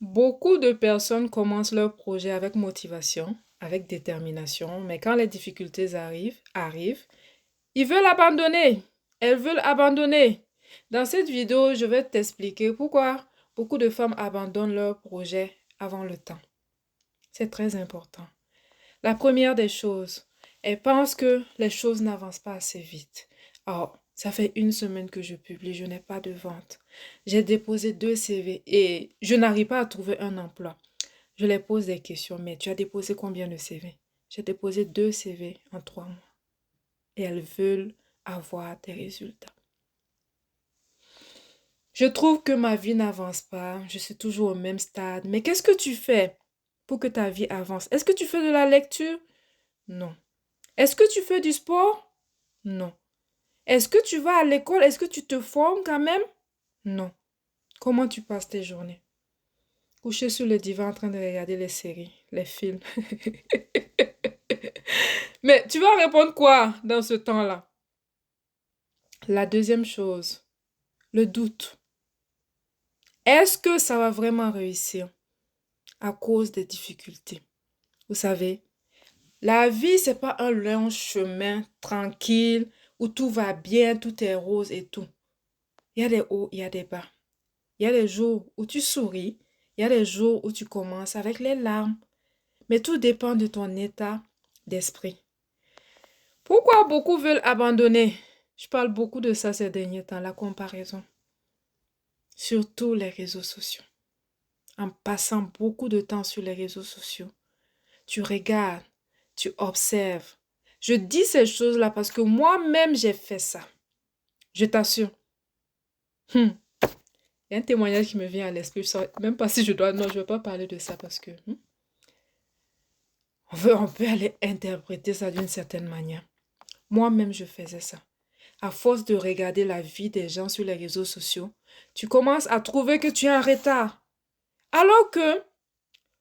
Beaucoup de personnes commencent leur projet avec motivation, avec détermination, mais quand les difficultés arrivent, ils veulent abandonner. Elles veulent abandonner. Dans cette vidéo, je vais t'expliquer pourquoi beaucoup de femmes abandonnent leur projet avant le temps. C'est très important. La première des choses, elles pensent que les choses n'avancent pas assez vite. Oh, ça fait une semaine que je publie, je n'ai pas de vente. J'ai déposé 2 CV et je n'arrive pas à trouver un emploi. Je les pose des questions, mais tu as déposé combien de CV? J'ai déposé 2 CV en 3 mois et elles veulent avoir des résultats. Je trouve que ma vie n'avance pas, je suis toujours au même stade. Mais qu'est-ce que tu fais pour que ta vie avance? Est-ce que tu fais de la lecture? Non. Est-ce que tu fais du sport? Non. Est-ce que tu vas à l'école? Est-ce que tu te formes quand même? Non. Comment tu passes tes journées? Couché sur le divan en train de regarder les séries, les films. Mais tu vas répondre quoi dans ce temps-là? La deuxième chose, le doute. Est-ce que ça va vraiment réussir à cause des difficultés? Vous savez, la vie, c'est pas un long chemin tranquille où tout va bien, tout est rose et tout. Il y a des hauts, il y a des bas. Il y a des jours où tu souris, il y a des jours où tu commences avec les larmes. Mais tout dépend de ton état d'esprit. Pourquoi beaucoup veulent abandonner? Je parle beaucoup de ça ces derniers temps, la comparaison. Surtout les réseaux sociaux. En passant beaucoup de temps sur les réseaux sociaux, tu regardes, tu observes. Je dis ces choses-là parce que moi-même, j'ai fait ça. Je t'assure. Il y a un témoignage qui me vient à l'esprit. Je ne sais même pas si je dois... Non, je ne vais pas parler de ça parce que on peut aller interpréter ça d'une certaine manière. Moi-même, je faisais ça. À force de regarder la vie des gens sur les réseaux sociaux, tu commences à trouver que tu es en retard. Alors que,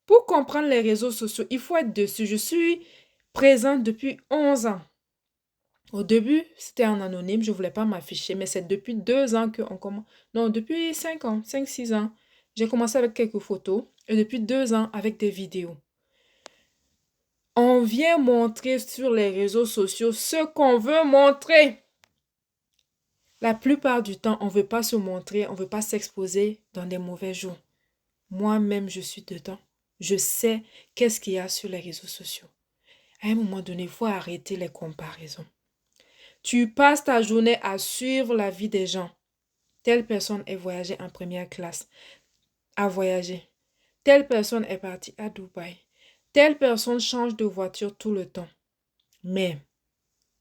pour comprendre les réseaux sociaux, il faut être dessus. Je suis présente depuis 11 ans. Au début, c'était en anonyme, je ne voulais pas m'afficher, mais c'est depuis 2 ans qu'on commence. Non, depuis 5 ans, 5, 6 ans. J'ai commencé avec quelques photos et depuis 2 ans avec des vidéos. On vient montrer sur les réseaux sociaux ce qu'on veut montrer. La plupart du temps, on ne veut pas se montrer, on ne veut pas s'exposer dans des mauvais jours. Moi-même, je suis dedans. Je sais qu'est-ce qu'il y a sur les réseaux sociaux. À un moment donné, il faut arrêter les comparaisons. Tu passes ta journée à suivre la vie des gens. Telle personne est voyagée en première classe, a voyagé. Telle personne est partie à Dubaï. Telle personne change de voiture tout le temps. Mais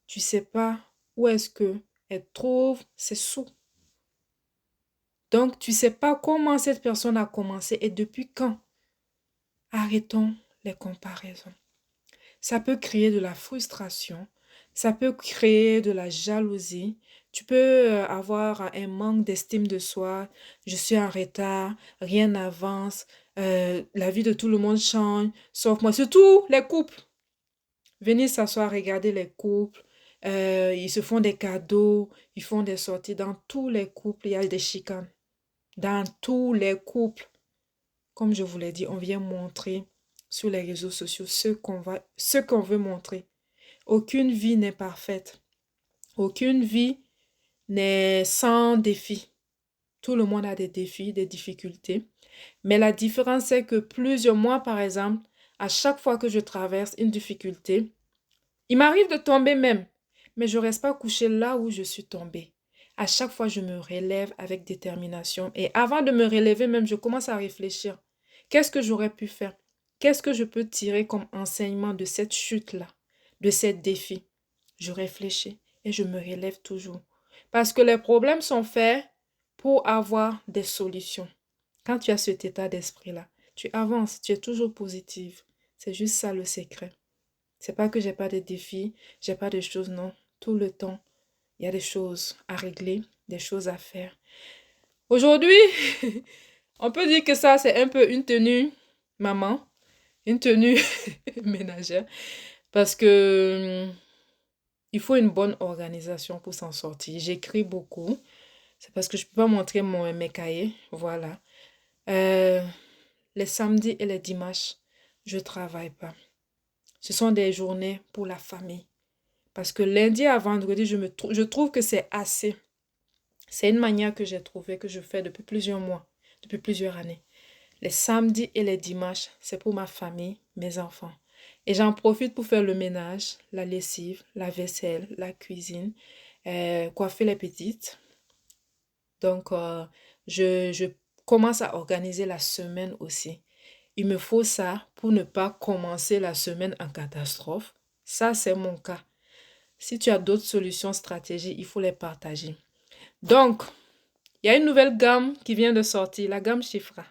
tu ne sais pas où est-ce que elle trouve ses sous. Donc, tu ne sais pas comment cette personne a commencé et depuis quand. Arrêtons les comparaisons. Ça peut créer de la frustration, ça peut créer de la jalousie. Tu peux avoir un manque d'estime de soi. Je suis en retard, rien n'avance, la vie de tout le monde change, sauf moi. Surtout les couples. Venez s'asseoir, regarder les couples. Ils se font des cadeaux, ils font des sorties. Dans tous les couples, il y a des chicanes. Dans tous les couples. Comme je vous l'ai dit, on vient montrer sur les réseaux sociaux ce qu'on veut montrer. Aucune vie n'est parfaite. Aucune vie n'est sans défi. Tout le monde a des défis, des difficultés. Mais la différence, c'est que plusieurs mois, par exemple, à chaque fois que je traverse une difficulté, il m'arrive de tomber même. Mais je ne reste pas couché là où je suis tombée. À chaque fois, je me relève avec détermination. Et avant de me relever même, je commence à réfléchir. Qu'est-ce que j'aurais pu faire? Qu'est-ce que je peux tirer comme enseignement de cette chute-là, de ce défi? Je réfléchis et je me relève toujours. Parce que les problèmes sont faits pour avoir des solutions. Quand tu as cet état d'esprit-là, tu avances, tu es toujours positive. C'est juste ça le secret. C'est pas que j'ai pas de défis, j'ai pas de choses, non. Tout le temps, il y a des choses à régler, des choses à faire. Aujourd'hui, on peut dire que ça, c'est un peu une tenue maman, une tenue ménagère, parce que il faut une bonne organisation pour s'en sortir. J'écris beaucoup. C'est parce que je peux pas montrer mes cahiers. Voilà. Euh, les samedis et les dimanches, je ne travaille pas. Ce sont des journées pour la famille. Parce que lundi à vendredi, je trouve que c'est assez. C'est une manière que j'ai trouvée, que je fais depuis plusieurs mois, depuis plusieurs années. Les samedis et les dimanches, c'est pour ma famille, mes enfants. Et j'en profite pour faire le ménage, la lessive, la vaisselle, la cuisine, coiffer les petites. Donc, je commence à organiser la semaine aussi. Il me faut ça pour ne pas commencer la semaine en catastrophe. Ça, c'est mon cas. Si tu as d'autres solutions, stratégies, il faut les partager. Donc, il y a une nouvelle gamme qui vient de sortir, la gamme Chifra.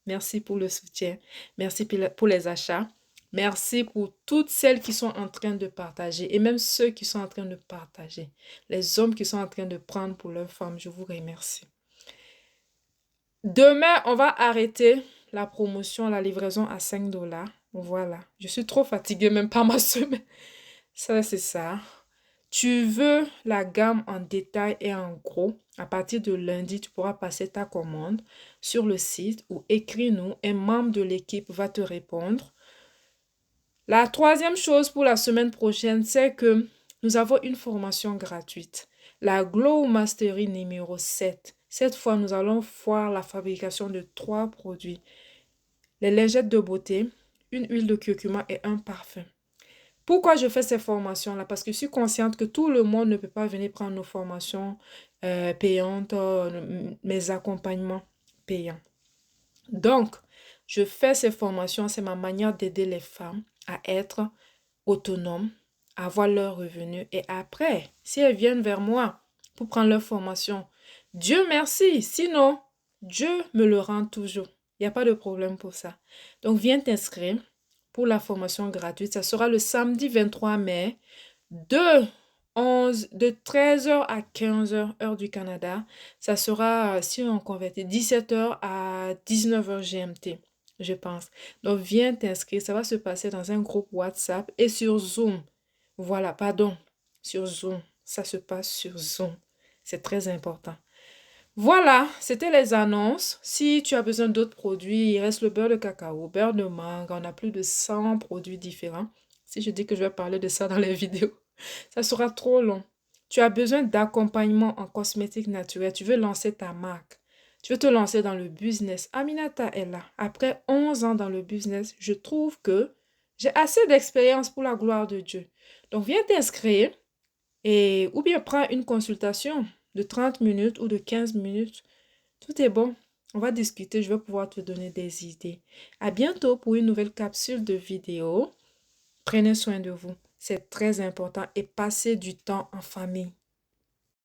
Merci pour le soutien. Merci pour les achats. Merci pour toutes celles qui sont en train de partager et même ceux qui sont en train de partager. Les hommes qui sont en train de prendre pour leurs femmes, je vous remercie. Demain, on va arrêter la promotion, la livraison à 5 $. Voilà. Je suis trop fatiguée même par ma semaine. Ça, c'est ça. Tu veux la gamme en détail et en gros, à partir de lundi, tu pourras passer ta commande sur le site ou écris-nous. Un membre de l'équipe va te répondre. La troisième chose pour la semaine prochaine, c'est que nous avons une formation gratuite. La Glow Mastery numéro 7. Cette fois, nous allons voir la fabrication de 3 produits. Les lingettes de beauté, une huile de curcuma et un parfum. Pourquoi je fais ces formations-là? Parce que je suis consciente que tout le monde ne peut pas venir prendre nos formations payantes, mes accompagnements payants. Donc, je fais ces formations, c'est ma manière d'aider les femmes à être autonomes, à avoir leurs revenus. Et après, si elles viennent vers moi pour prendre leur formation, Dieu merci. Sinon, Dieu me le rend toujours. Il n'y a pas de problème pour ça. Donc, viens t'inscrire pour la formation gratuite. Ça sera le samedi 23 mai de 13h à 15h, heure du Canada. Ça sera, si on convertit, 17h à 19h GMT, je pense. Donc, viens t'inscrire. Ça va se passer dans un groupe WhatsApp et sur Zoom. Voilà, pardon, sur Zoom. Ça se passe sur Zoom. C'est très important. Voilà, c'était les annonces. Si tu as besoin d'autres produits, il reste le beurre de cacao, beurre de mangue. On a plus de 100 produits différents. Si je dis que je vais parler de ça dans les vidéos, ça sera trop long. Tu as besoin d'accompagnement en cosmétiques naturels. Tu veux lancer ta marque. Tu veux te lancer dans le business. Aminata est là. Après 11 ans dans le business, je trouve que j'ai assez d'expérience pour la gloire de Dieu. Donc, viens t'inscrire ou bien prends une consultation de 30 minutes ou de 15 minutes. Tout est bon. On va discuter. Je vais pouvoir te donner des idées. À bientôt pour une nouvelle capsule de vidéo. Prenez soin de vous. C'est très important et passez du temps en famille.